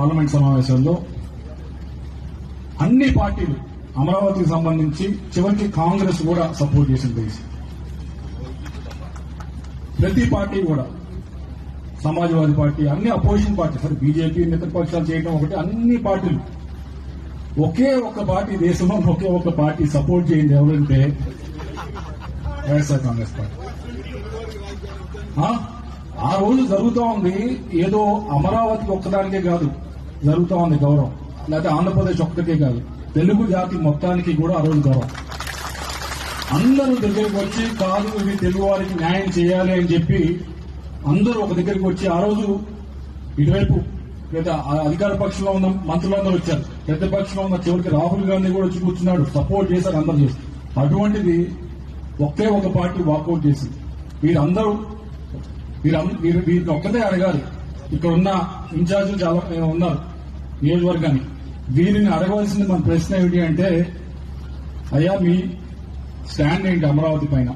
Parliament సమావేశంలో అన్ని పార్టీలు అమరావతికి సంబంధించి చివరికి కాంగ్రెస్ కూడా సపోర్ట్ చేసింది. ప్రతి పార్టీ కూడా, సమాజ్వాదీ పార్టీ, అన్ని అపోజిషన్ పార్టీ, సరే బీజేపీ మిత్రపక్షాలు చేయడం ఒకటి, అన్ని పార్టీలు ఒకే ఒక్క పార్టీ, దేశంలో ఒకే ఒక్క పార్టీ సపోర్ట్ చేయండి ఎవరంటే వైఎస్ఆర్ కాంగ్రెస్ పార్టీ. ఆ రోజు జరుగుతూ ఉంది, ఏదో అమరావతికి ఒక్కదానికే కాదు జరుగుతూ ఉంది గౌరవం, లేకపోతే ఆంధ్రప్రదేశ్ ఒక్కటే కాదు, తెలుగు జాతి మొత్తానికి కూడా ఆ రోజు గౌరవం. అందరూ దగ్గరికి వచ్చి కాదు ఇది తెలుగు వారికి న్యాయం చేయాలి అని చెప్పి అందరూ ఒక దగ్గరికి వచ్చి ఆ రోజు ఇటువైపు లేదా అధికార పక్షంలో ఉన్న మంత్రులందరూ వచ్చారు, ప్రతిపక్షంలో ఉన్న చివరికి రాహుల్ గాంధీ కూడా వచ్చి కూర్చున్నాడు, సపోర్ట్ చేశారు అందరూ చేస్తారు. అటువంటిది ఒకే ఒక పార్టీ వాకౌట్ చేసింది. వీరందరూ వీరిని ఒక్కటే అడగాలి. ఇక్కడ ఉన్న ఇన్ఛార్జీలు చాలా ఉన్నారు నియోజకవర్గానికి, వీరిని అడగవలసింది మన ప్రశ్న ఏమిటి అంటే, అయ్యా మీ స్టాండ్ ఏంటి అమరావతి పైన?